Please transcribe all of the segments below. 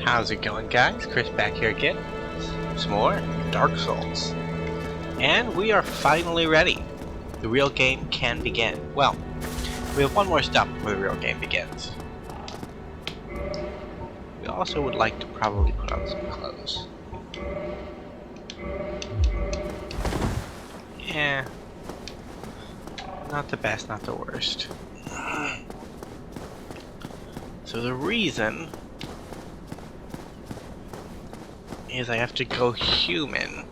How's it going, guys? Chris back here again. Some more Dark Souls. And we are finally ready. The real game can begin. Well, we have one more step before the real game begins. We also would like to probably put on some clothes. Yeah. Not the best, not the worst. So the reason is I have to go human.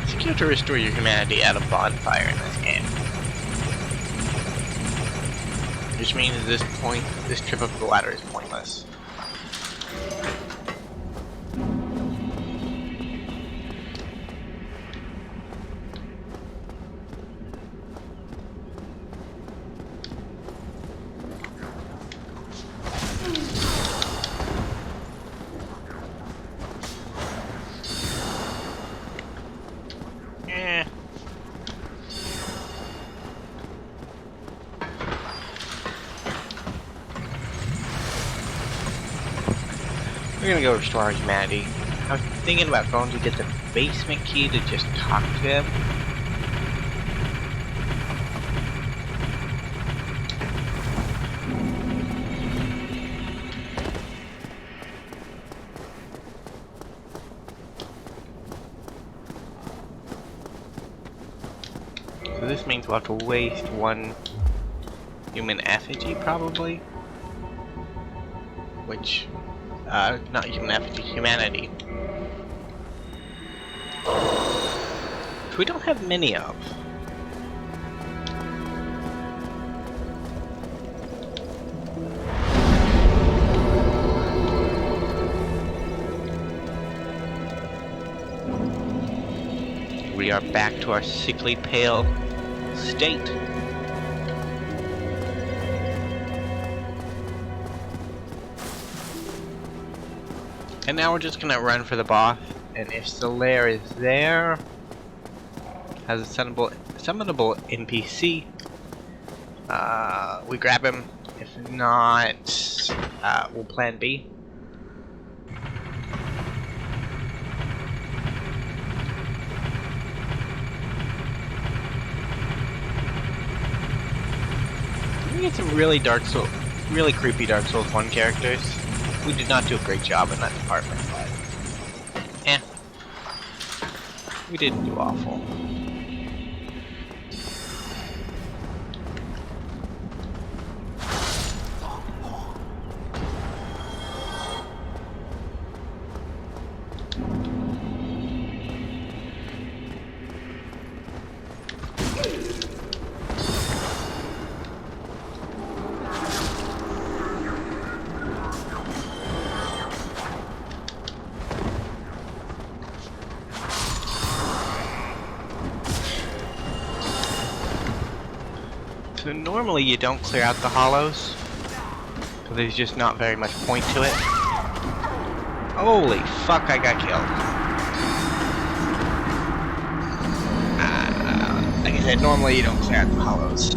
It's cute to restore your humanity at a bonfire in this game. Which means at this point, this trip up the ladder is pointless. We're gonna go restore our humanity. I was thinking about going to get the basement key to just talk to him. So this means we'll have to waste one human effigy, probably. Which... not human effigy, humanity. Which we don't have many of. We are back to our sickly pale state. And now we're just gonna run for the boss, and if the lair is there, has a summonable NPC, we grab him. If not, we'll plan B. We get some really creepy Dark Souls 1 characters. We did not do a great job in that department, but we didn't do awful. So normally you don't clear out the hollows, because there's just not very much point to it. Holy fuck, I got killed. Like I said, normally you don't clear out the hollows.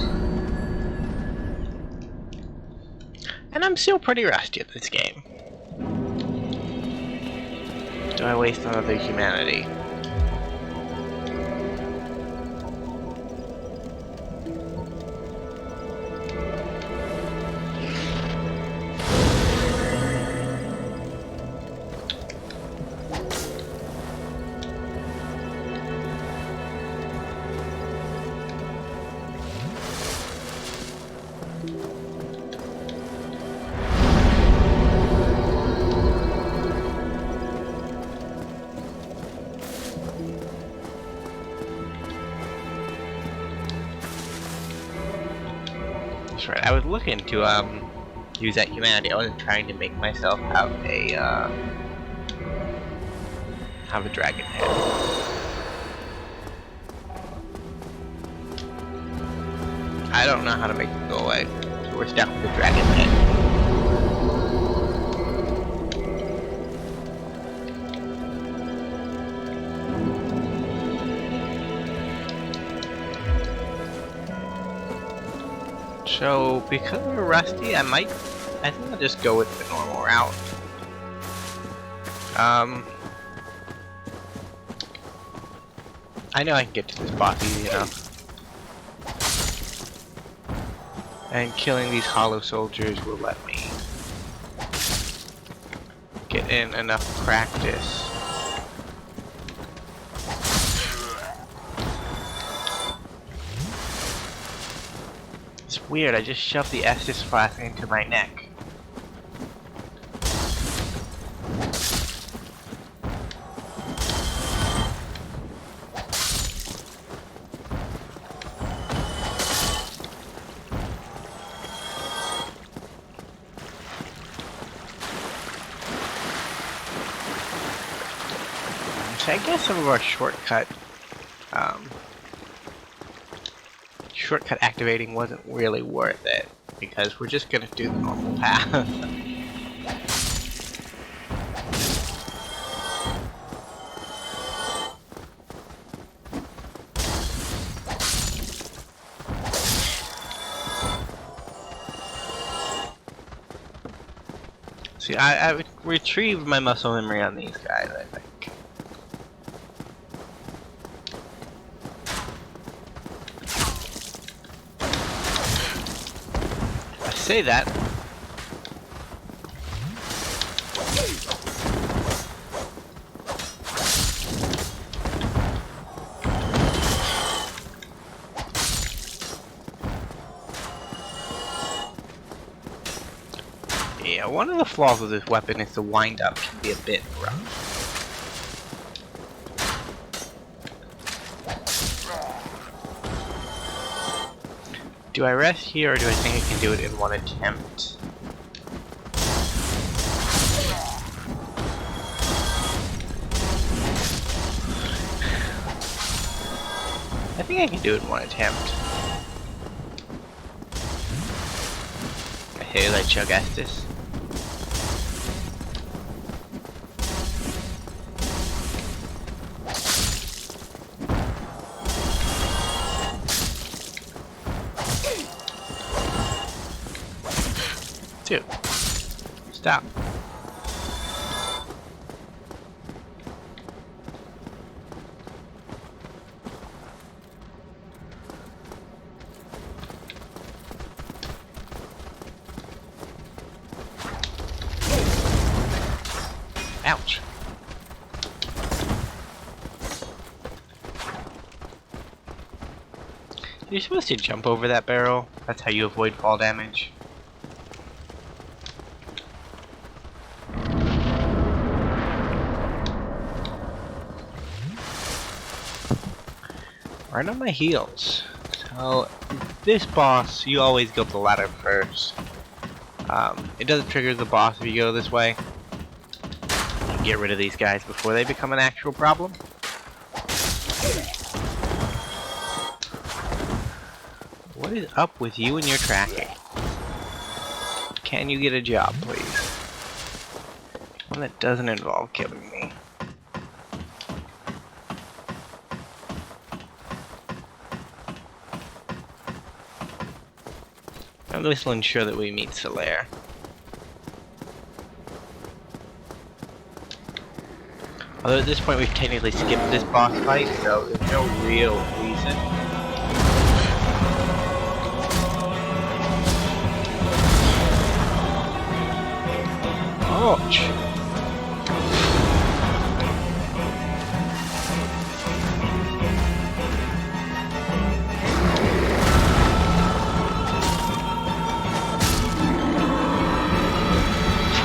And I'm still pretty rusty at this game. Do I waste another humanity? That's right, I was looking to use that humanity. I wasn't trying to make myself have a dragon head. I don't know how to make them go away, so we're stuck with the dragon head. So, because we're rusty, I think I'll just go with the normal route. I know I can get to this boss easy enough. And killing these hollow soldiers will let me get in enough practice. It's weird, I just shoved the Estus flask into my neck. So I guess some of our shortcut activating wasn't really worth it, because we're just gonna do the normal path. See, I retrieved my muscle memory on these guys, I think. Say that. Yeah, one of the flaws of this weapon is the wind-up can be a bit rough. Do I rest here, or do I think I can do it in one attempt? I think I can do it in one attempt. Here, I chug Estus. Dude, stop. Ouch. You're supposed to jump over that barrel. That's how you avoid fall damage. Right on my heels. So, this boss, you always go up the ladder first. It doesn't trigger the boss if you go this way. You get rid of these guys before they become an actual problem. What is up with you and your tracking? Can you get a job, please? One that doesn't involve killing me. And this will ensure that we meet Solaire. Although at this point we've technically skipped this boss fight, so there's no real reason. Ouch!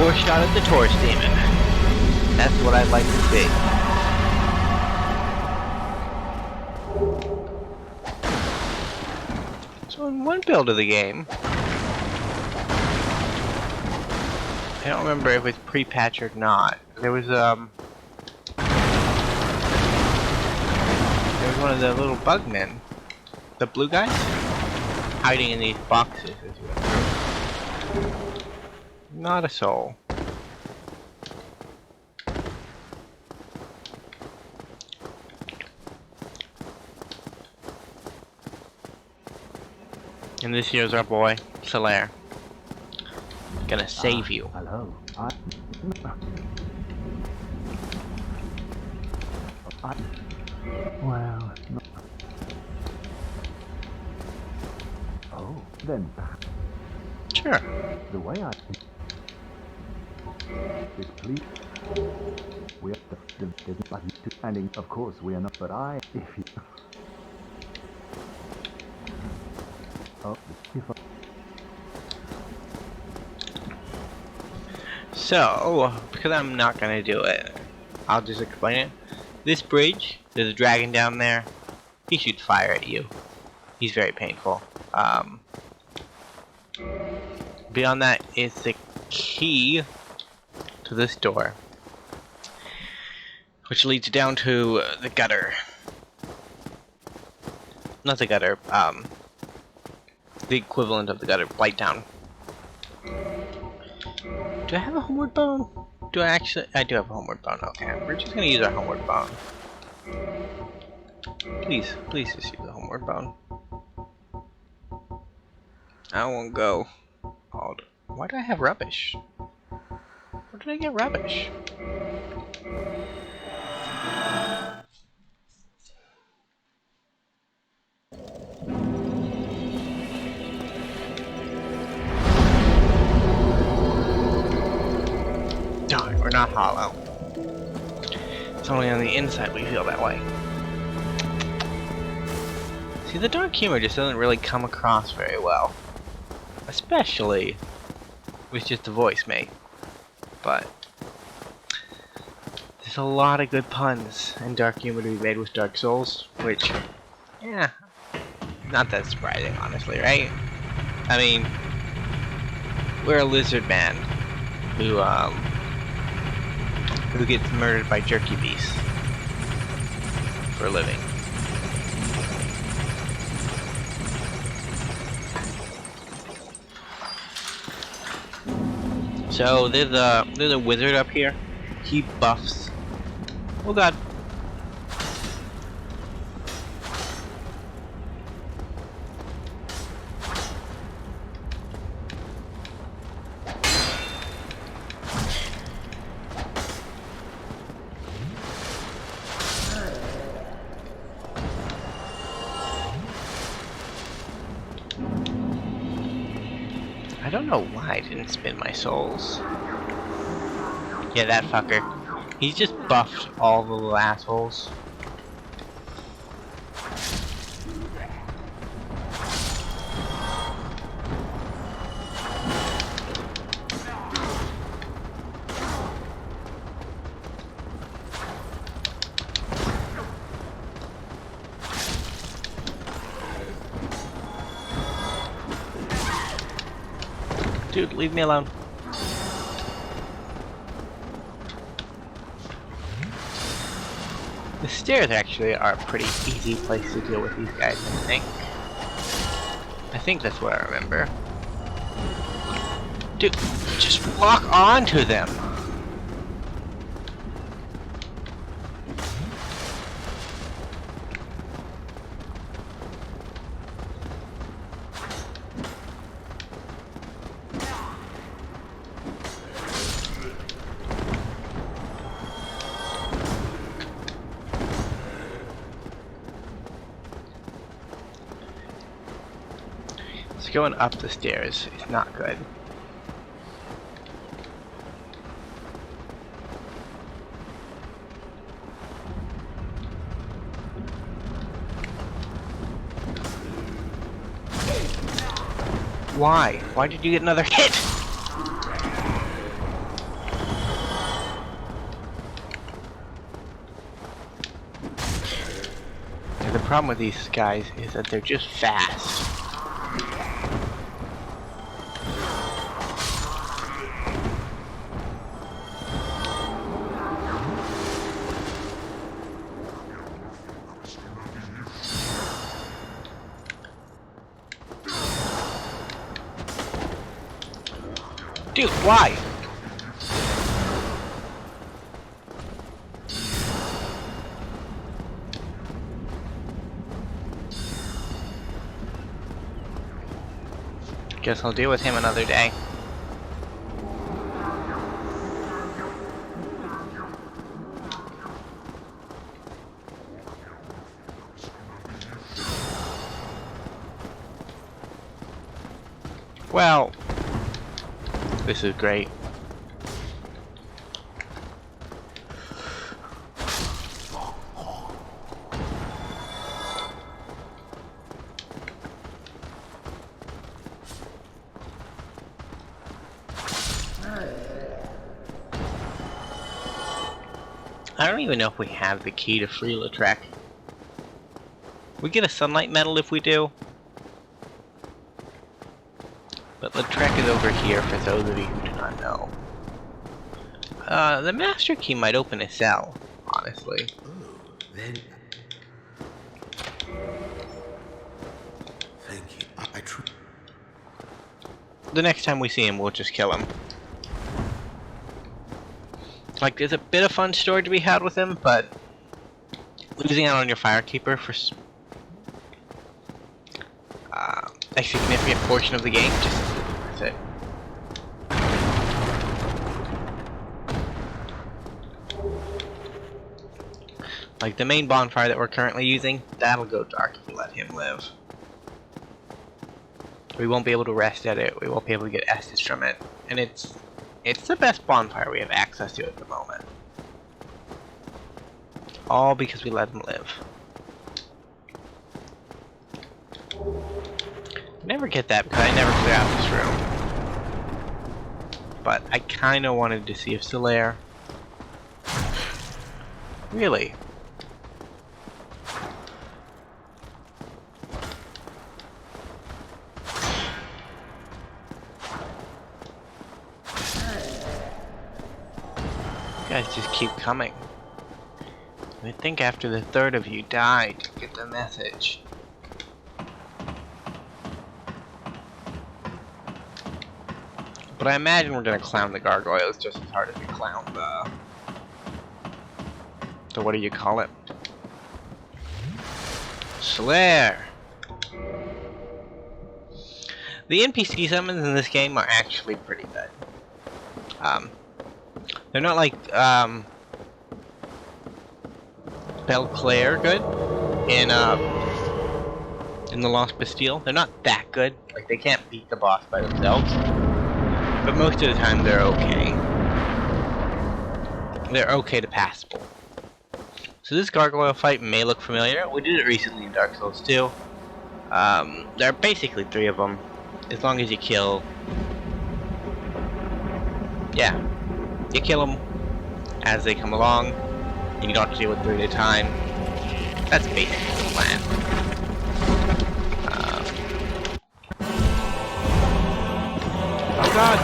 4 shot at the Taurus Demon. That's what I'd like to see. So in one build of the game, I don't remember if it's pre-patch or not. There was one of the little bugmen, the blue guys, hiding in these boxes as you went through. Not a soul. And this here's our boy, Solaire. Gonna save you. Hello. Well, no. Oh, then Sure. the way I is please. We are there's nothing to standing. Of course, we are not. But if you. Oh, if I, So, because I'm not gonna do it, I'll just explain it. This bridge, there's a dragon down there. He shoots fire at you. He's very painful. Beyond that is the key to this door, which leads down to the gutter. Not the gutter, the equivalent of the gutter, Blight Town. Do I have a homeward bone? Do I actually? I do have a homeward bone. Okay, we're just gonna use our homeward bone. Please just use the homeward bone. I won't go. Hold. Why do I have rubbish? Where did I get rubbish? Darn, we're not hollow. It's only on the inside we feel that way. See, the dark humor just doesn't really come across very well. Especially with just the voice mate. But there's a lot of good puns and dark humor to be made with Dark Souls, which, yeah, not that surprising, honestly, right? I mean, we're a lizard man who gets murdered by jerky beasts for a living. So there's a wizard up here. He buffs. Oh god. I don't know why I didn't spin my souls. Yeah, that fucker. He's just buffed all the little assholes. Dude, leave me alone. The stairs actually are a pretty easy place to deal with these guys, I think. I think that's what I remember. Dude, just lock onto them! Going up the stairs is not good. Why? Why did you get another hit? And the problem with these guys is that they're just fast. Dude, why? Guess I'll deal with him another day. Well, this is great. I don't even know if we have the key to free Lautrec. We get a sunlight medal if we do. But Lautrec is over here for those of you who do not know. The master key might open a cell, honestly. Then thank you. I The next time we see him, we'll just kill him. Like, there's a bit of fun story to be had with him, but losing out on your Firekeeper for a significant portion of the game just isn't worth it. Like, the main bonfire that we're currently using, that'll go dark if we let him live. We won't be able to rest at it, we won't be able to get Estus from it, and it's the best bonfire we have access to at the moment. All because we let him live. I never get that because I never clear out this room. But I kinda wanted to see if Solaire... Really? You guys just keep coming. I think after the third of you died, you get the message. But I imagine we're gonna clown the gargoyles just as hard as we clown the what do you call it? Solaire! The NPC summons in this game are actually pretty good. They're not like Belclair good in the Lost Bastille. They're not that good. Like, they can't beat the boss by themselves. But most of the time they're okay. They're okay to passable. So this Gargoyle Fight may look familiar. We did it recently in Dark Souls 2. There are basically 3 of them. As long as you kill... Yeah. You kill them as they come along. And you don't have to deal with 3 at a time. That's basically the plan. Oh god!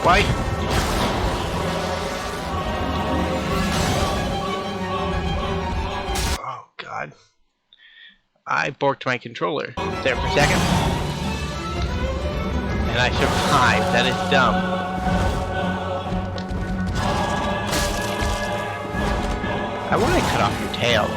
Why? Oh god. I borked my controller there for a second. And I survived. That is dumb. I want to cut off your tail.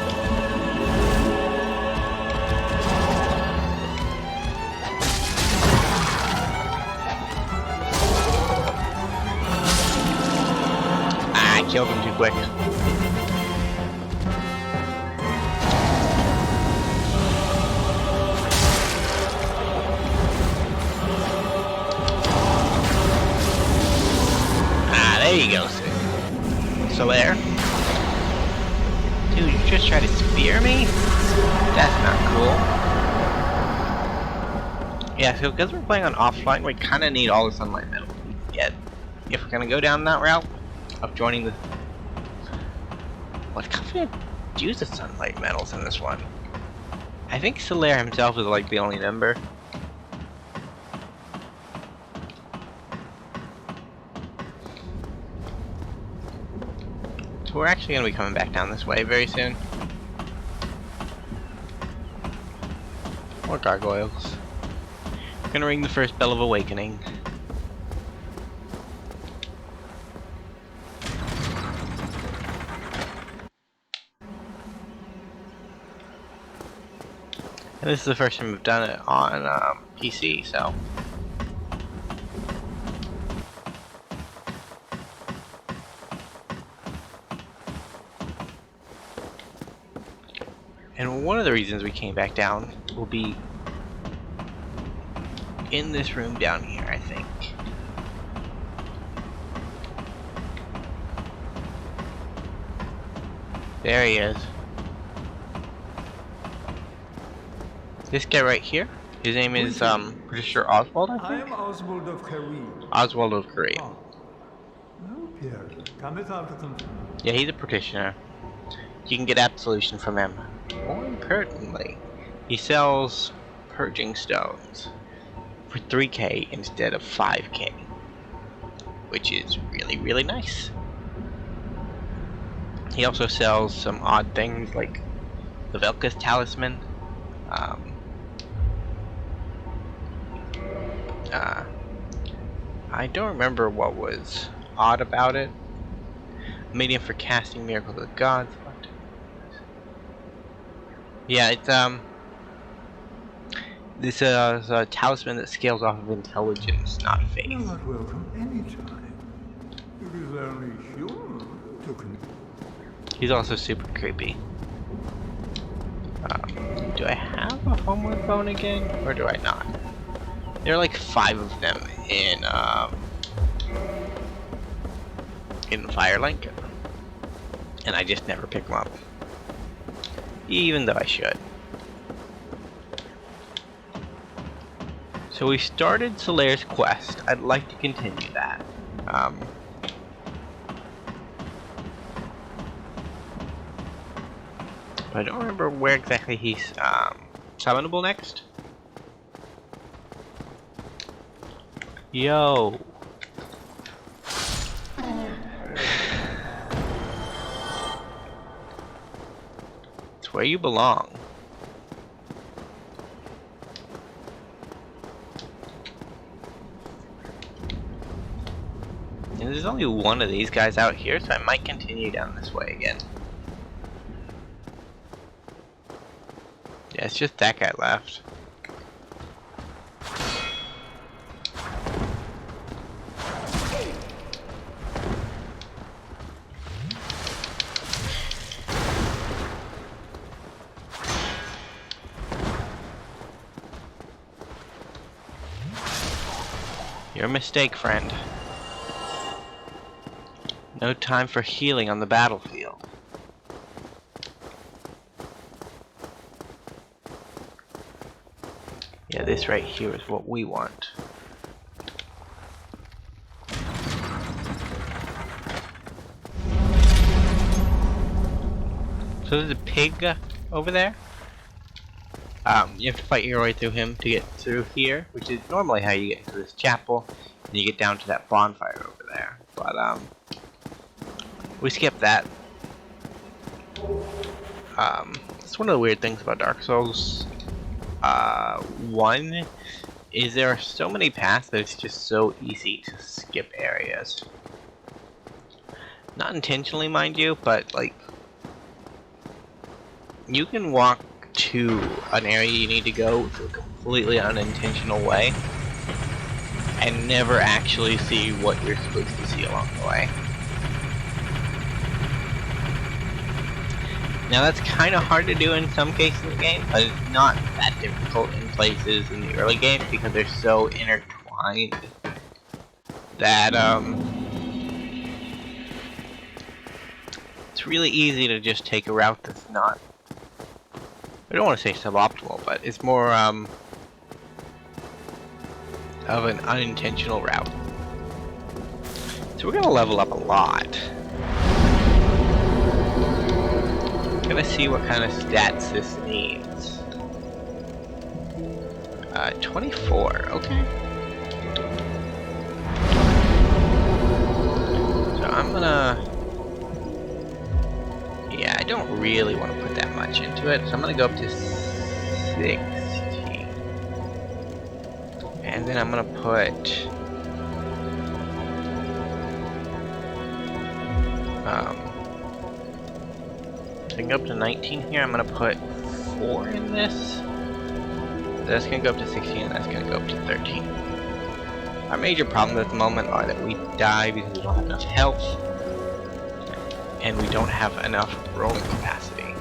I killed him too quick. There you go, Solaire. Dude, you just tried to spear me? That's not cool. Yeah, so because we're playing on offline, we kind of need all the sunlight medals we can get. If we're going to go down that route of joining the... What company uses sunlight medals in this one? I think Solaire himself is like the only member. So we're actually going to be coming back down this way very soon. More gargoyles. We're going to ring the first bell of awakening. And this is the first time we've done it on PC, so. And one of the reasons we came back down will be in this room down here, I think. There he is. This guy right here. His name is pretty sure Oswald, I I think. am Oswald of Career. Oswald of Korea. Oh. No, Pierre. Cometh out of them. Yeah, he's a practitioner. You can get absolution from him. More importantly, he sells purging stones for 3k instead of 5k, which is really, really nice. He also sells some odd things like the Velka's Talisman. I don't remember what was odd about it. Medium for casting miracles of gods. What? Yeah, it's this is a talisman that scales off of intelligence, not faith. You are welcome anytime. It is only human to connect. He's also super creepy. Do I have a homeward bone again, or do I not? There are like 5 of them in Firelink, and I just never pick them up, even though I should. So we started Solaire's quest. I'd like to continue that. But I don't remember where exactly he's summonable next. Yo. It's where you belong. And there's only one of these guys out here, so I might continue down this way again. Yeah, it's just that guy left. Your mistake, friend. No time for healing on the battlefield. Yeah, this right here is what we want. So there's a pig over there. You have to fight your way through him to get through here, which is normally how you get into this chapel, and you get down to that bonfire over there. But we skipped that. It's one of the weird things about Dark Souls. One is there are so many paths that it's just so easy to skip areas. Not intentionally, mind you, but like you can walk to an area you need to go through a completely unintentional way and never actually see what you're supposed to see along the way. Now that's kind of hard to do in some cases in the game, but it's not that difficult in places in the early game because they're so intertwined that it's really easy to just take a route that's not, I don't want to say suboptimal, but it's more of an unintentional route. So we're gonna level up a lot. Gonna see what kind of stats this needs. 24, okay. So I'm gonna, yeah, I don't really want to put that much into it, so I'm gonna go up to 60. And then I'm gonna put I can go up to 19 here. I'm gonna put 4 in this. That's gonna go up to 16, and that's gonna go up to 13. Our major problems at the moment are that we die because we don't have enough health, and we don't have enough rolling capacity.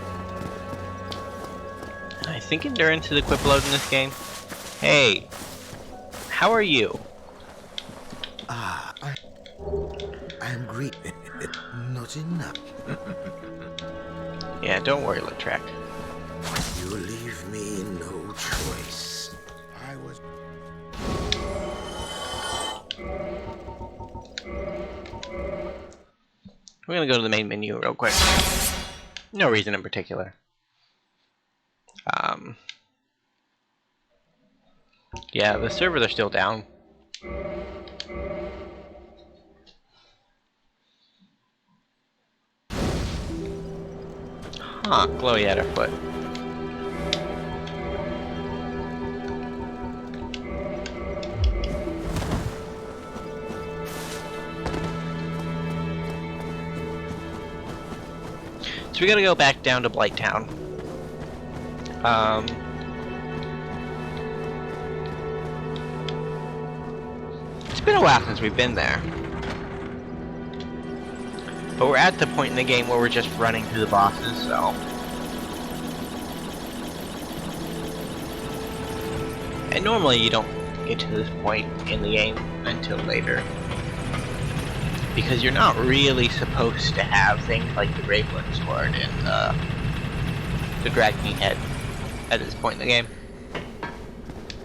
I think endurance is equipped load in this game. Hey, how are you? I'm great. Not enough. Yeah, don't worry, Lautrec. You leave me no choice. I was. We're gonna go to the main menu real quick. No reason in particular. Yeah, the servers are still down. Huh, Chloe had her foot. So we gotta go back down to Blighttown. It's been a while since we've been there. But we're at the point in the game where we're just running through the bosses, so... And normally you don't get to this point in the game until later. Because you're not really supposed to have things like the Graveling Sword and the Dragony Head at this point in the game.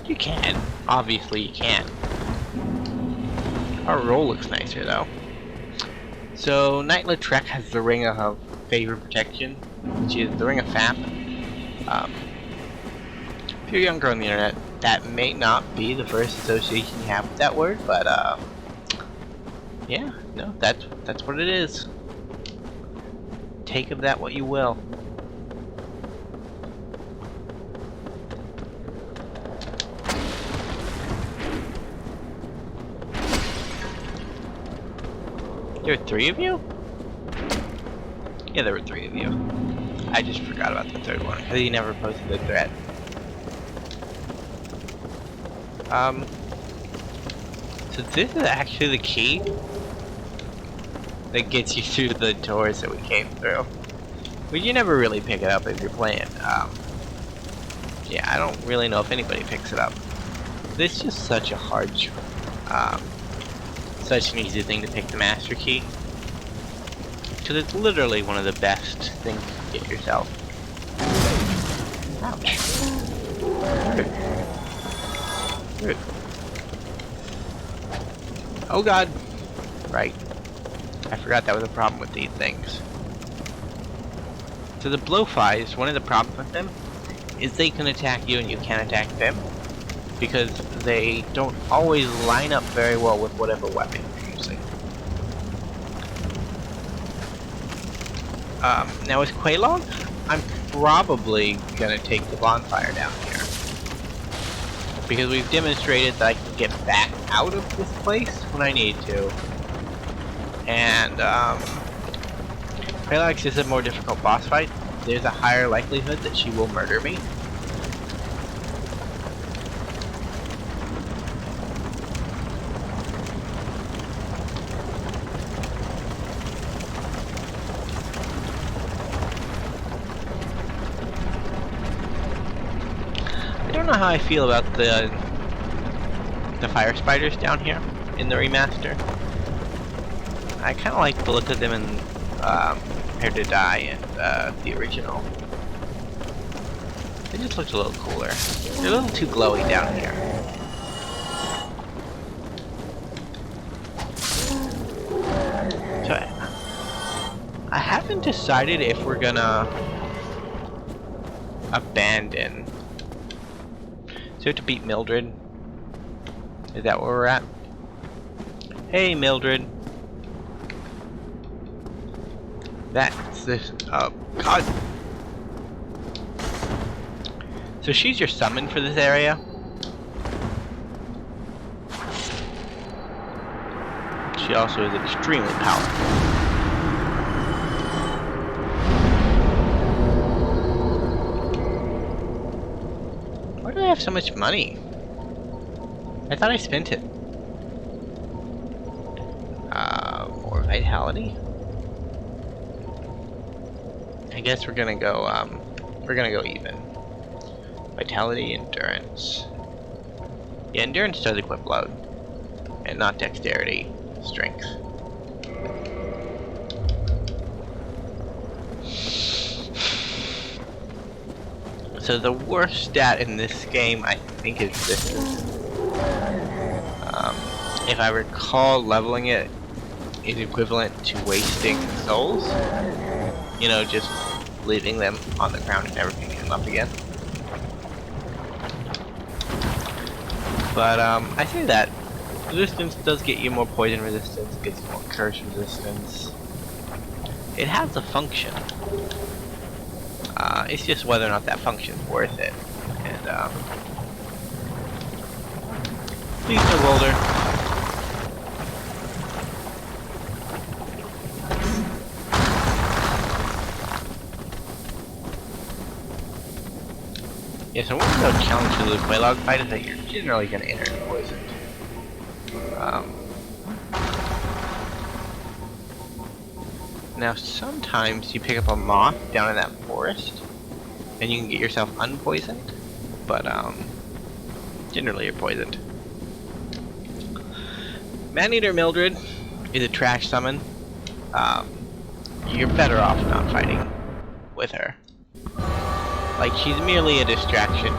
You can. Obviously you can. Our roll looks nicer though. So, Knight Lautrec has the Ring of Favor Protection, which is the Ring of Fap. If you're younger on the internet, that may not be the first association you have with that word, but yeah, no, that's what it is. Take of that what you will. There were 3 of you? Yeah, there were 3 of you. I just forgot about the 3rd one, because he never posted the thread. So this is actually the key that gets you through the doors that we came through. But you never really pick it up if you're playing. Yeah, I don't really know if anybody picks it up. This is just such a hard such an easy thing to pick the master key, because it's literally one of the best things to get yourself. Ouch. Rude. Oh god. Right. I forgot that was a problem with these things. So the blowflies, one of the problems with them is they can attack you and you can't attack them, because they don't always line up very well with whatever weapon you're using. Now with Quelaag, I'm probably gonna take the bonfire down here, because we've demonstrated that I can get back out of this place when I need to. And Quelaag is a more difficult boss fight. There's a higher likelihood that she will murder me. I don't know how I feel about the fire spiders down here in the remaster. I kind of like the look of them in Prepare to Die and the original. They just looked a little cooler. They're a little too glowy down here. So I haven't decided if we're gonna abandon. So to beat Mildred. Is that where we're at? Hey Mildred. That's this. Oh god. So she's your summon for this area. She also is extremely powerful. Where do they have so much money? I thought I spent it. More vitality? I guess we're gonna go even. Vitality, endurance. Yeah, endurance does equip load. And not dexterity, strength. So the worst stat in this game, I think, is resistance. If I recall, leveling it is equivalent to wasting souls. You know, just leaving them on the ground and never picking them up again. But I say that resistance does get you more poison resistance, gets you more curse resistance. It has a function. It's just whether or not that function's worth it. And please no boulder. Yeah, so one of the challenges of the Gargoyle Fight is that you're generally going to enter poisoned. Now sometimes you pick up a moth down in that forest, and you can get yourself unpoisoned, but generally you're poisoned. Maneater Mildred is a trash summon. You're better off not fighting with her. Like, she's merely a distraction.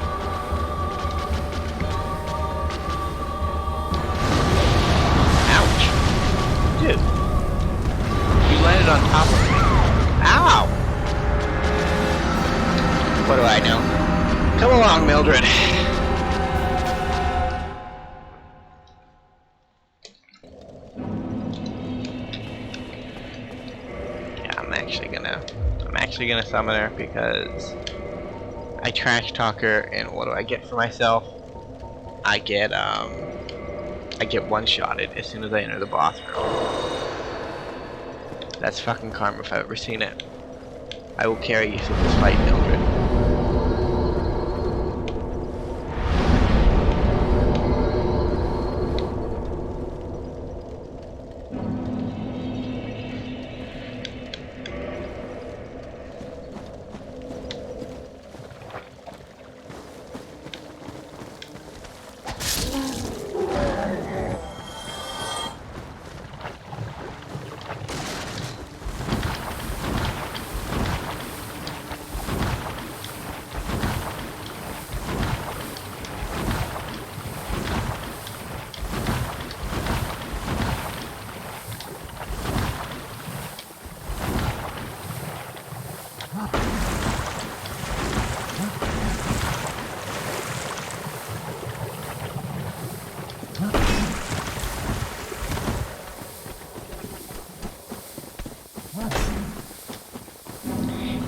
Ouch! Dude. You landed on top of me. Ow! What do I know? Come along, Mildred. Yeah, I'm actually gonna summon her because I trash talk her, and what do I get for myself? I get one-shotted as soon as I enter the boss room. That's fucking karma if I've ever seen it. I will carry you through this fight, Mildred.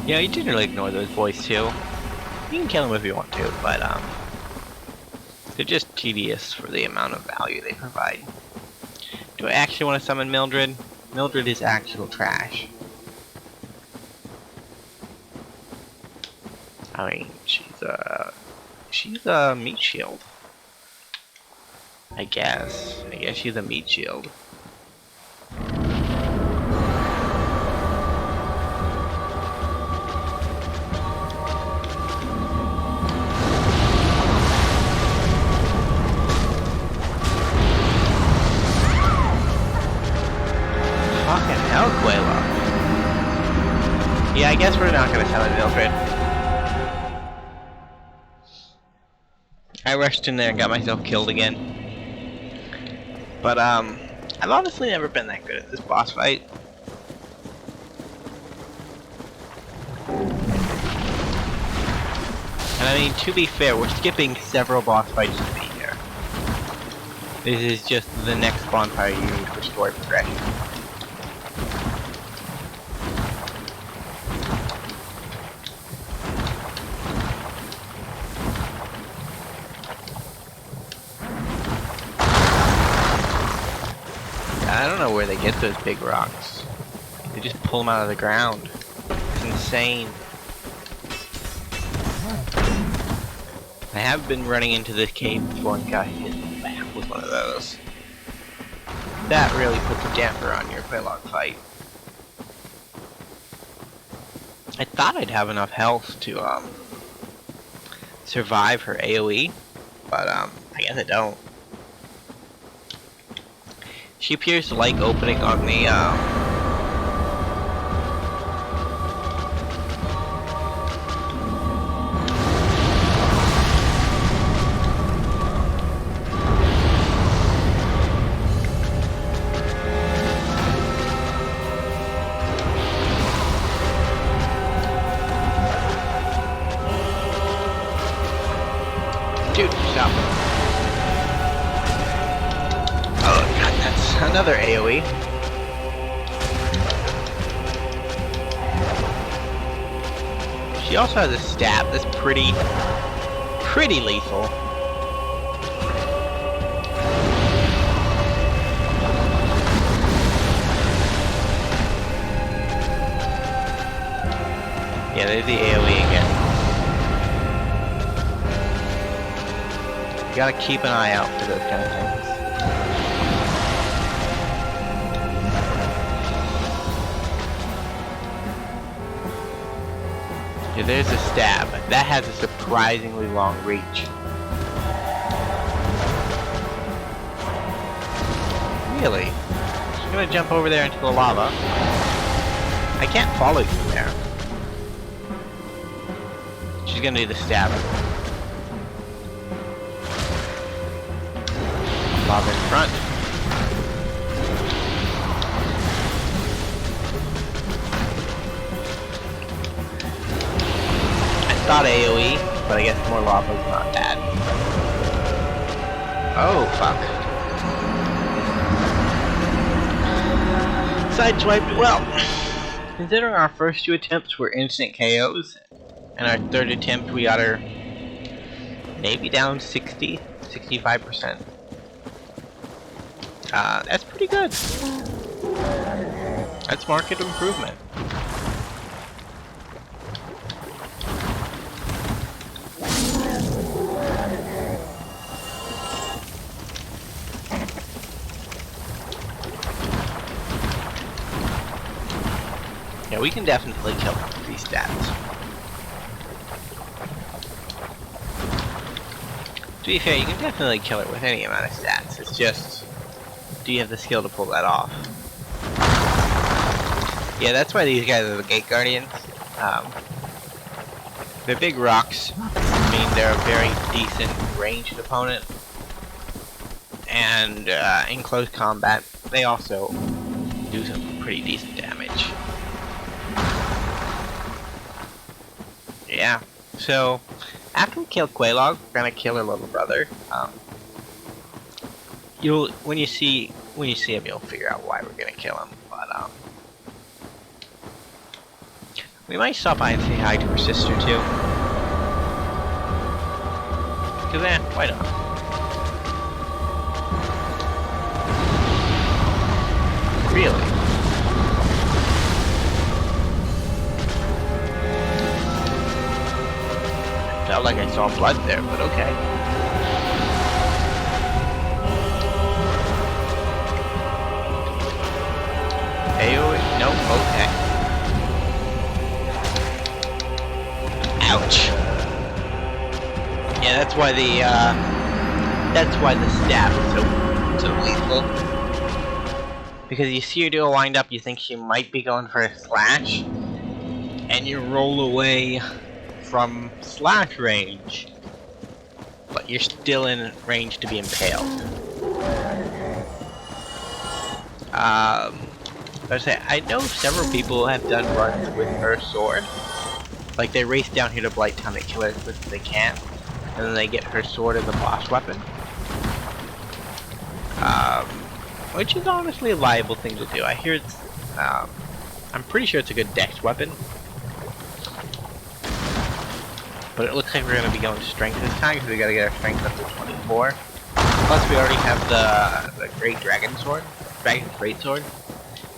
Yeah, you generally ignore those boys too. You can kill them if you want to, but they're just tedious for the amount of value they provide. Do I actually want to summon Mildred? Mildred is actual trash. I mean, she's a meat shield. I guess she's a meat shield. Yeah, I guess we're not gonna summon Mildred. I rushed in there and got myself killed again. But I've honestly never been that good at this boss fight. And I mean, to be fair, we're skipping several boss fights to be here. This is just the next bonfire you need for story progression. I don't know where they get those big rocks. They just pull them out of the ground. It's insane. I have been running into this cave before and got hit in the back with one of those. That really puts a damper on your Gargoyle Fight. I thought I'd have enough health to survive her AoE, but I guess I don't. She appears to like opening on the dude, stop. Oh god, that's another AoE. She also has a stab that's pretty lethal. Yeah, there's the AoE again. You gotta keep an eye out for those kind of things. Yeah, there's a stab. That has a surprisingly long reach. Really? She's gonna jump over there into the lava. I can't follow you from there. She's gonna do the stab. Lava in front. I thought AoE, but I guess more lava is not bad. Oh, fuck. Sideswiped. Well, considering our first two attempts were instant KOs, and our third attempt we got her maybe down 65%. That's pretty good. That's market improvement. Yeah, we can definitely kill these stats. To be fair, you can definitely kill it with any amount of stats. It's just, do you have the skill to pull that off? Yeah, that's why these guys are the Gate Guardians. They're big rocks. I mean, they're a very decent ranged opponent. And in close combat, they also do some pretty decent damage. Yeah, so after we kill Quelaag, we're gonna kill her little brother. When you see him, you'll figure out why we're gonna kill him. But we might stop by and say hi to her sister too. Cause why not? Really? Felt like I saw blood there, but okay. AoE? Nope, okay. Ouch. Yeah, that's why the stab is so lethal. Because you see her do a wind up, you think she might be going for a slash, and you roll away from slash range, but you're still in range to be impaled. I know several people have done runs with her sword. Like, they race down here to Blighttown and kill her as quick as they can, and then they get her sword as a boss weapon. Which is honestly a viable thing to do. I hear it's, I'm pretty sure it's a good dex weapon. But it looks like we're going to be going strength this time, because we got to get our strength up to 24. Plus we already have the Great Dragon Sword, Dragon's Great Sword,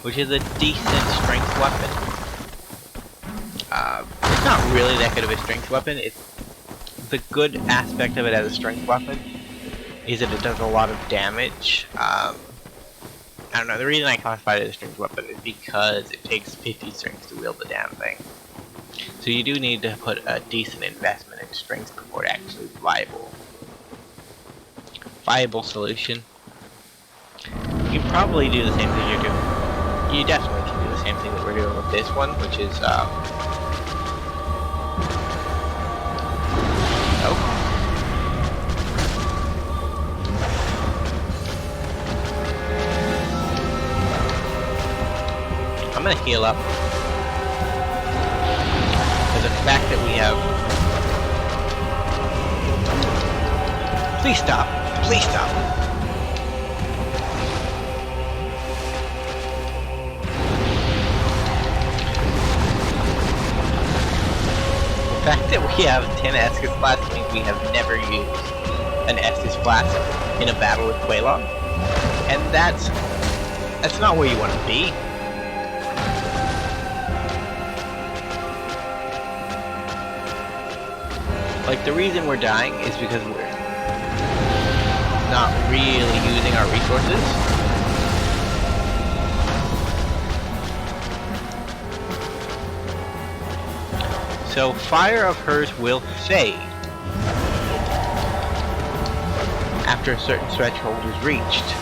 which is a decent strength weapon. It's not really that good of a strength weapon. It's the good aspect of it as a strength weapon is that it does a lot of damage. I don't know, the reason I classify it as a strength weapon is because it takes 50 strength to wield the damn thing. So you do need to put a decent investment in strength before it actually is viable solution. You can probably do the same thing you're doing. You definitely can do the same thing that we're doing with this one, which is I'm gonna heal up. For the fact that we have... Please stop! Please stop! The fact that we have 10 Estus Flask means we have never used an Estus Flask in a battle with Quelaag. And that's not where you want to be. Like, the reason we're dying is because we're not really using our resources. So, fire of hers will fade after a certain threshold is reached.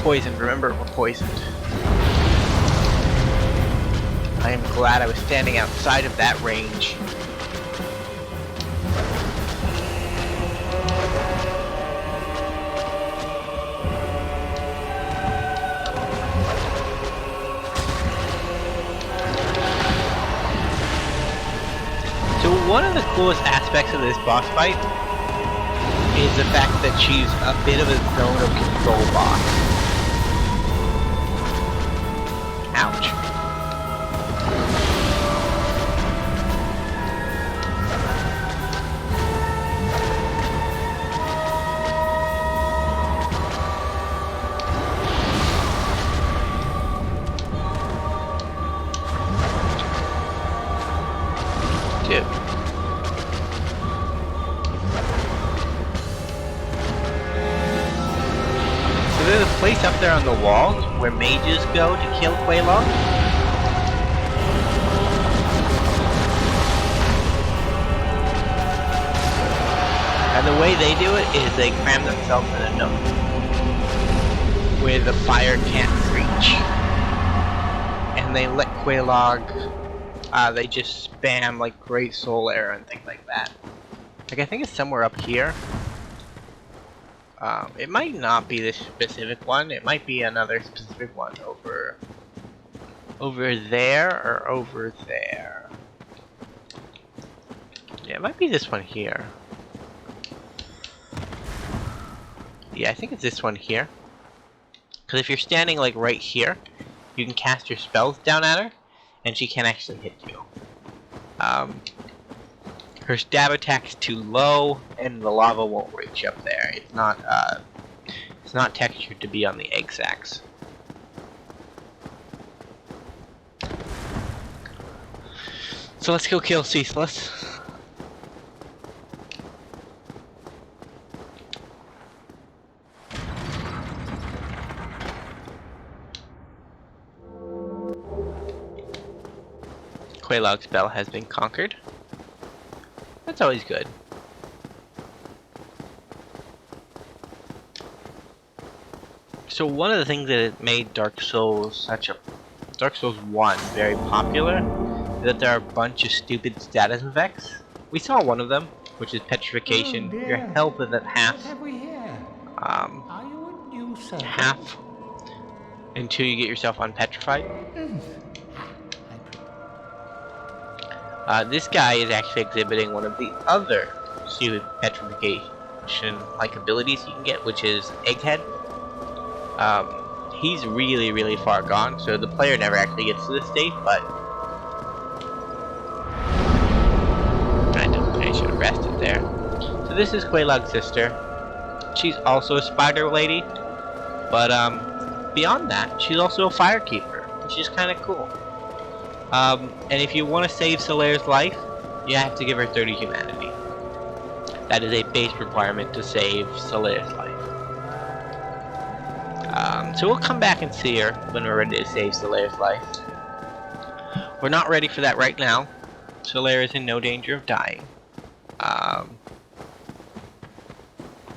Poisoned, remember, we're poisoned. I am glad I was standing outside of that range. So one of the coolest aspects of this boss fight is the fact that she's a bit of a zone of control boss. Ouch. Dude. So there's a place up there on the walls where mages go to kill Quelaag. And the way they do it is they cram themselves in a nook where the fire can't reach. And they let Quelaag, they just spam like Great Soul Arrow and things like that. Like, I think it's somewhere up here. It might not be this specific one. It might be another specific one over there or over there. Yeah, it might be this one here. Yeah, I think it's this one here. Because if you're standing like right here, you can cast your spells down at her, and she can't actually hit you. Her stab attack's too low, and the lava won't reach up there. It's not textured to be on the egg sacs. So let's go kill Ceaseless. Quelaag's spell has been conquered. That's always good. So one of the things that made Dark Souls 1 very popular is that there are a bunch of stupid status effects. We saw one of them, which is petrification. Your health is at half. Half until you get yourself unpetrified. This guy is actually exhibiting one of the other stupid petrification-like abilities you can get, which is Egghead. He's really, really far gone, so the player never actually gets to this state, but I should have rested there. So this is Quelaag's sister. She's also a spider lady, but beyond that, she's also a fire keeper, which is kind of cool. And if you want to save Solaire's life, you have to give her 30 humanity. That is a base requirement to save Solaire's life. So we'll come back and see her when we're ready to save Solaire's life. We're not ready for that right now. Solaire is in no danger of dying.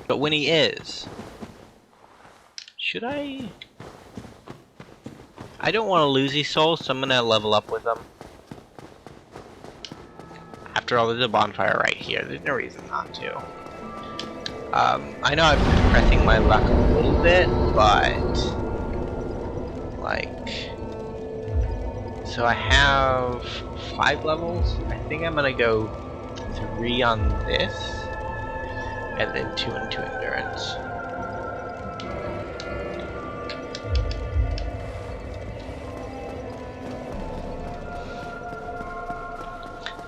But when he is... Should I... I don't want to lose these souls, so I'm going to level up with them. After all, there's a bonfire right here. There's no reason not to. I know I've been pressing my luck a little bit, but... like... So I have 5 levels. I think I'm going to go 3 on this. And then 2 into endurance.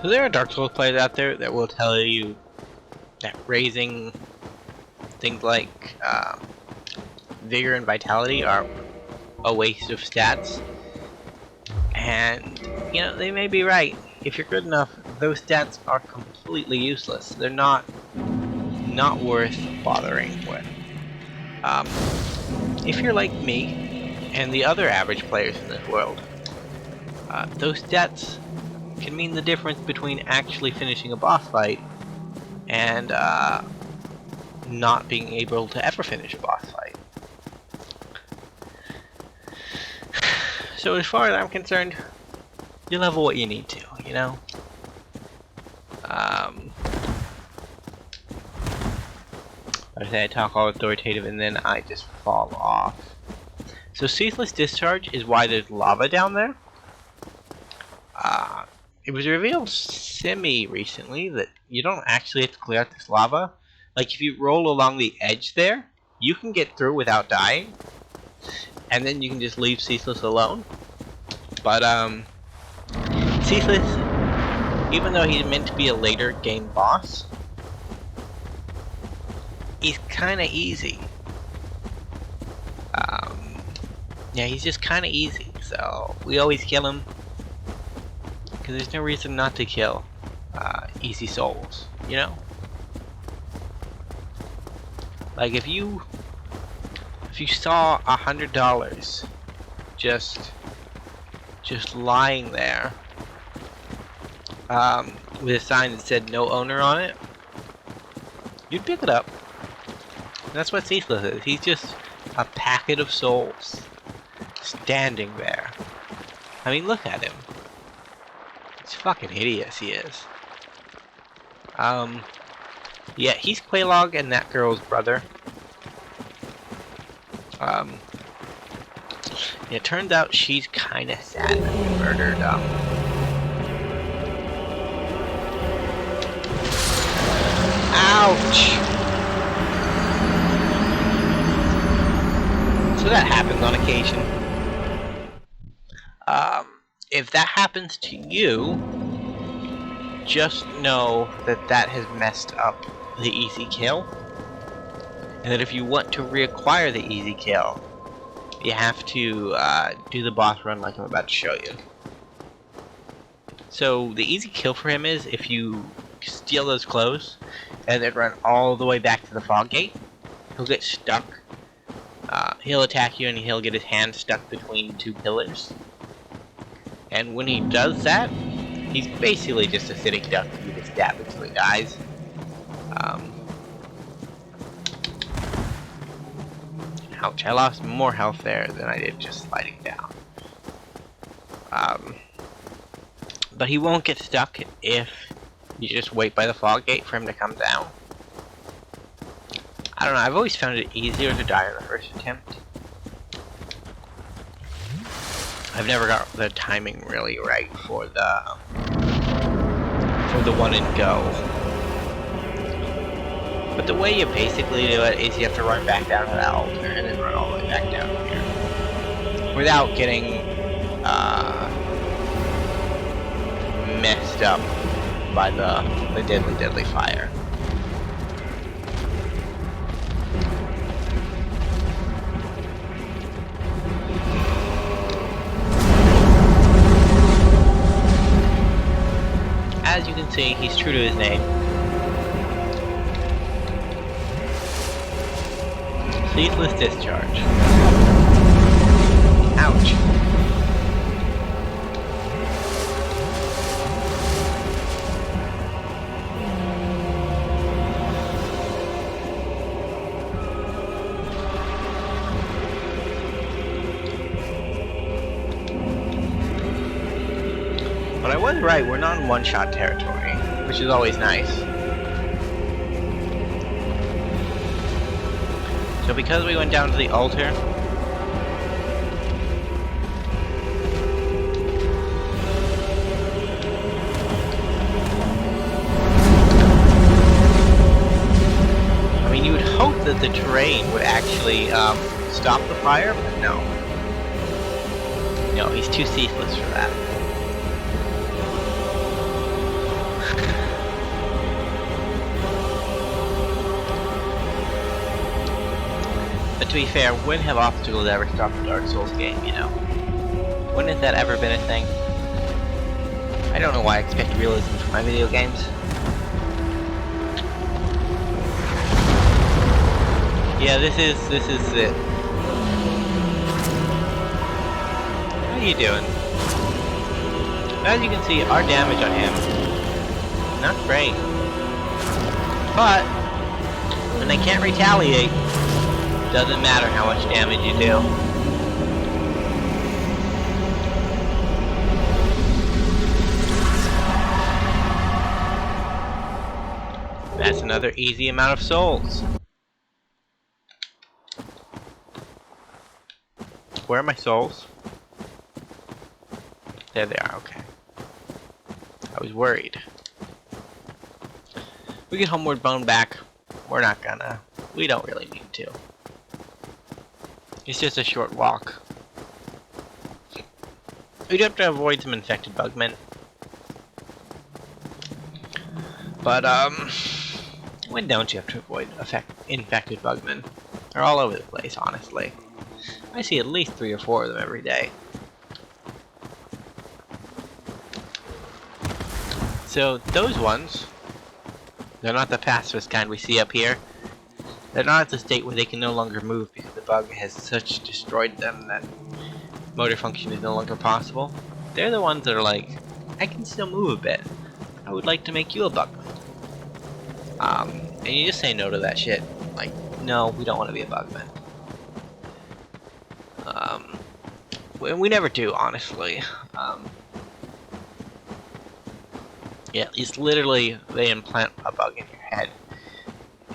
So there are Dark Souls players out there that will tell you that raising things like vigor and vitality are a waste of stats. And, you know, they may be right. If you're good enough, those stats are completely useless. They're not worth bothering with. If you're like me and the other average players in this world, those stats can mean the difference between actually finishing a boss fight and not being able to ever finish a boss fight. So as far as I'm concerned, you level what you need to, you know? I say I talk all authoritative and then I just fall off. So ceaseless discharge is why there's lava down there. It was revealed semi-recently that you don't actually have to clear out this lava. Like, if you roll along the edge there, you can get through without dying. And then you can just leave Ceaseless alone. But, Ceaseless, even though he's meant to be a later game boss, he's kinda easy. Yeah, he's just kinda easy, so we always kill him. Because there's no reason not to kill easy souls, you know? Like, if you saw $100 just lying there with a sign that said no owner on it, you'd pick it up. And that's what Ceaseless is. He's just a packet of souls standing there. I mean, look at him. It's fucking hideous, he is. Yeah, he's Quelaag and that girl's brother. It turns out she's kinda sad that we murdered, Ouch! So that happens on occasion. If that happens to you, just know that that has messed up the easy kill. And that if you want to reacquire the easy kill, you have to do the boss run like I'm about to show you. So the easy kill for him is if you steal those clothes and then run all the way back to the fog gate, he'll get stuck. He'll attack you and he'll get his hand stuck between 2 pillars. And when he does that, he's basically just a sitting duck that you can stab until he dies. Ouch, I lost more health there than I did just sliding down. But he won't get stuck if you just wait by the fog gate for him to come down. I don't know, I've always found it easier to die on the first attempt. I've never got the timing really right for the one and go. But the way you basically do it is you have to run back down to the altar and then run all the way back down here. Without getting messed up by the deadly fire. See, he's true to his name. Ceaseless discharge. Ouch. But I was right, we're not in one-shot territory, which is always nice. So because we went down to the altar, I mean, you would hope that the terrain would actually stop the fire, but no. No, he's too ceaseless for that. But to be fair, when have obstacles ever stopped a Dark Souls game, you know? When has that ever been a thing? I don't know why I expect realism from my video games. Yeah, this is it. How are you doing? As you can see, our damage on him, not great. But, when they can't retaliate, doesn't matter how much damage you do. That's another easy amount of souls. Where are my souls? There they are, okay. I was worried. We get Homeward Bound back. We're not gonna. We don't really need to. It's just a short walk. We'd have to avoid some infected bugmen. But, when don't you have to avoid infected bugmen? They're all over the place, honestly. I see at least 3 or 4 of them every day. So, those ones, they're not the pacifist kind we see up here. They're not at the state where they can no longer move because the bug has such destroyed them that motor function is no longer possible. They're the ones that are like, I can still move a bit. I would like to make you a bugman. And you just say no to that shit. Like, no, we don't want to be a bugman. We never do, honestly. Yeah, it's literally, they implant a bug in your head.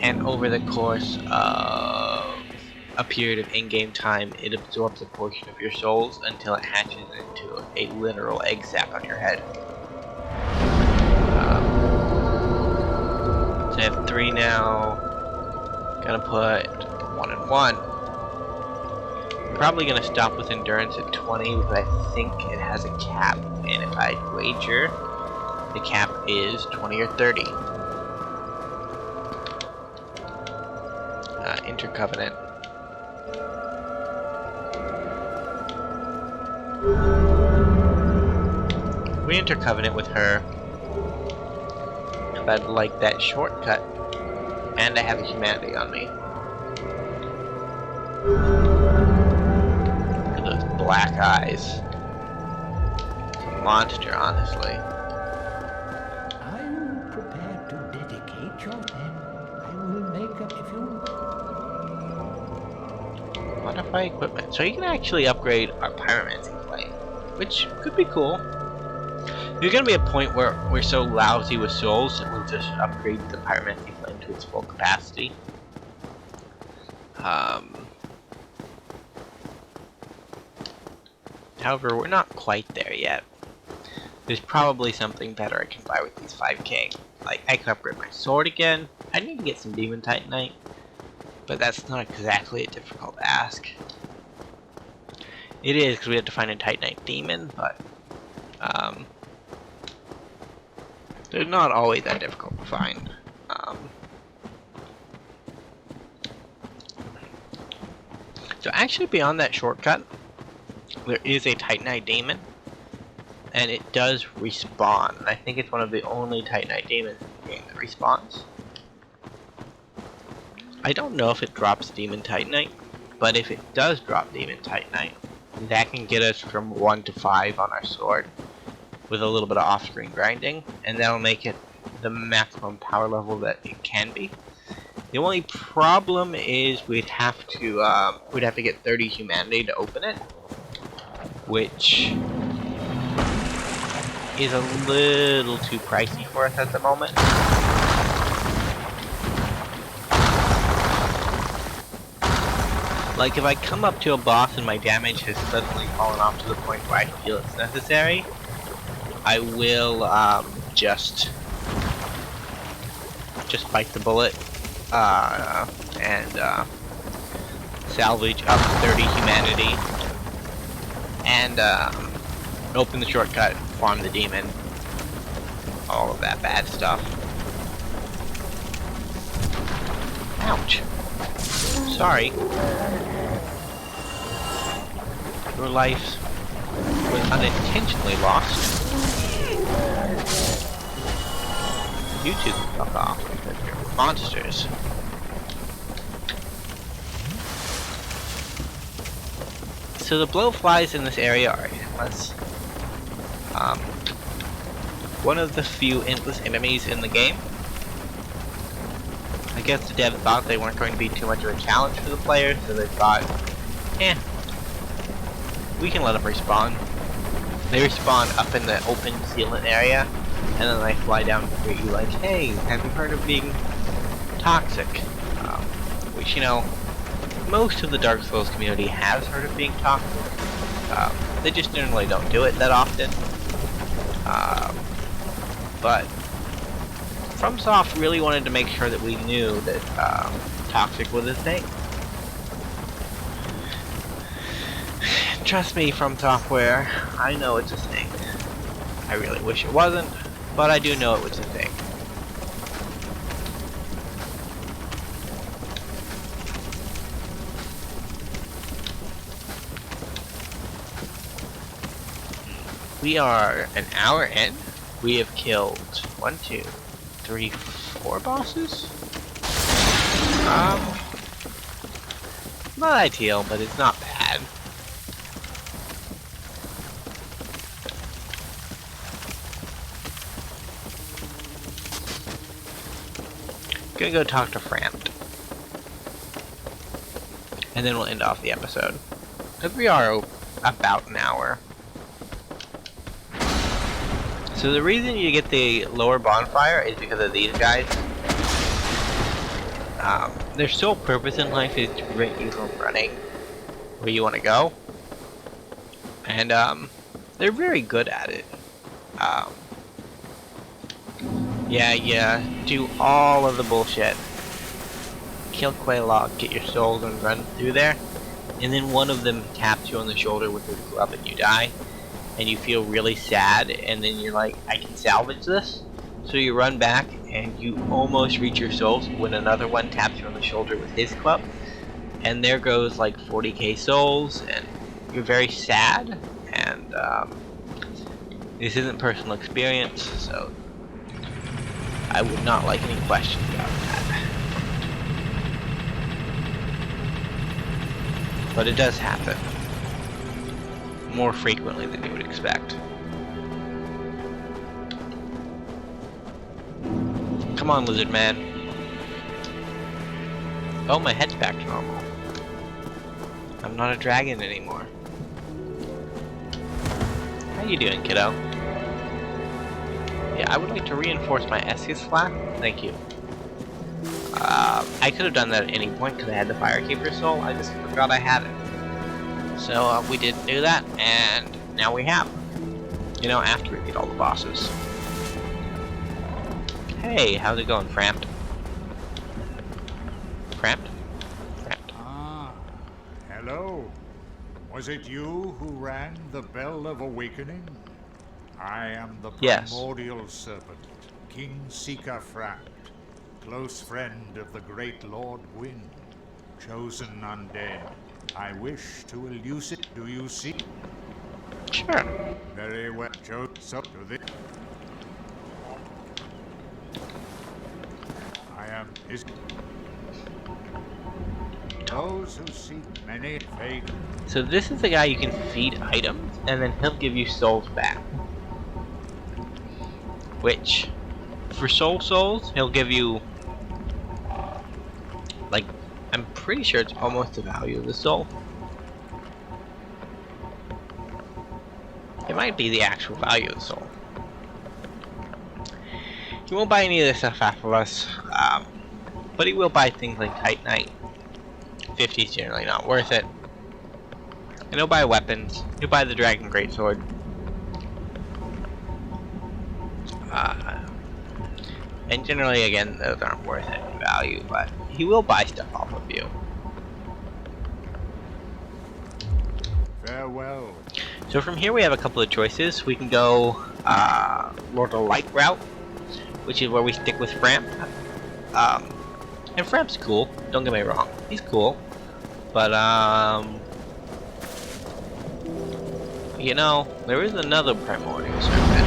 And over the course of a period of in-game time, it absorbs a portion of your souls until it hatches into a literal egg sac on your head. So I have 3 now. Gonna put 1 and 1. Probably gonna stop with endurance at 20 because I think it has a cap. And if I wager, the cap is 20 or 30. Intercovenant. We intercovenant with her. If I'd like that shortcut, and I have a humanity on me. Look at those black eyes. It's a monster, honestly. Are you prepared to dedicate your pen? I will make up if you... Modify equipment. So you can actually upgrade our pyromancy flame, which could be cool. There's gonna be a point where we're so lousy with souls that we'll just upgrade the pyromancy flame to its full capacity. However, we're not quite there yet. There's probably something better I can buy with these 5k. Like, I could upgrade my sword again. I need to get some Demon Titanite. But that's not exactly a difficult ask. It is, because we have to find a Titanite demon, but they're not always that difficult to find. So actually beyond that shortcut, there is a Titanite demon. and it does respawn. And I think it's one of the only Titanite demons in the game that respawns. I don't know if it drops Demon Titanite, but if it does drop Demon Titanite, that can get us from 1 to 5 on our sword with a little bit of off-screen grinding, and that'll make it the maximum power level that it can be. The only problem is we'd have to get 30 humanity to open it, which is a little too pricey for us at the moment. Like, if I come up to a boss and my damage has suddenly fallen off to the point where I feel it's necessary, I will just bite the bullet and salvage up 30 humanity and open the shortcut, farm the demon, all of that bad stuff. Ouch. Sorry. Your life was unintentionally lost. You two can fuck off because you're monsters. So the blowflies in this area are endless. One of the few endless enemies in the game. I guess the devs thought they weren't going to be too much of a challenge for the players, so they thought, we can let them respawn. They respawn up in the open sealant area, and then they fly down and greet you like, hey, have you heard of being toxic? Which, you know, most of the Dark Souls community has heard of being toxic. They just generally don't do it that often. But FromSoft really wanted to make sure that we knew that toxic was a thing. Trust me, From Software, I know it's a thing. I really wish it wasn't, but I do know it was a thing. We are an hour in. We have killed 1, 2, 3, 4 bosses. Not ideal, but it's not bad. Gonna go talk to Framped. And then we'll end off the episode. Because we are about an hour. So the reason you get the lower bonfire is because of these guys. Their sole purpose in life is to prevent you from running where you want to go. And they're very good at it. Yeah, do all of the bullshit. Kill Quaylog, get your souls and run through there. And then one of them taps you on the shoulder with his club and you die. And you feel really sad, and then you're like, I can salvage this. So you run back, and you almost reach your souls when another one taps you on the shoulder with his club. And there goes like 40k souls, and you're very sad. And this isn't personal experience, so I would not like any questions about that. But it does happen. More frequently than you would expect. Come on, lizard man. Oh, my head's back to normal. I'm not a dragon anymore. How you doing, kiddo? Yeah, I would like to reinforce my Estus flat. Thank you. I could have done that at any point because I had the Firekeeper soul. I just forgot I had it. So we didn't do that, and now we have. You know, after we beat all the bosses. Hey, how's it going, Framped? Framped? Framped. Ah, hello. Was it you who rang the Bell of Awakening? I am the primordial serpent, King Seeker Framped, close friend of the great Lord Wind, chosen undead. I wish to elucidate. Do you see? Sure. Very well, Joe. So to this. I am his. Those who seek many fate. So this is the guy you can feed items, and then he'll give you souls back. Which, for souls, he'll give you, like, I'm pretty sure it's almost the value of the soul. It might be the actual value of the soul. He won't buy any of this stuff off of us, but he will buy things like Titanite. 50 is generally not worth it. And he'll buy weapons. He'll buy the Dragon Greatsword. And generally, again, those aren't worth it in value, but he will buy stuff off of you. Farewell. So from here we have a couple of choices. We can go Lord of Light route, which is where we stick with Framp. And Framp's cool, don't get me wrong, he's cool. But you know, there is another Primordial Serpent,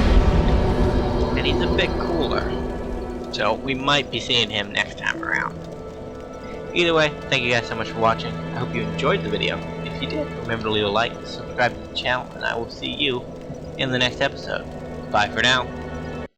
and he's a bit cooler. So we might be seeing him next time around. Either way, thank you guys so much for watching. I hope you enjoyed the video. If you did, remember to leave a like, subscribe to the channel, and I will see you in the next episode. Bye for now.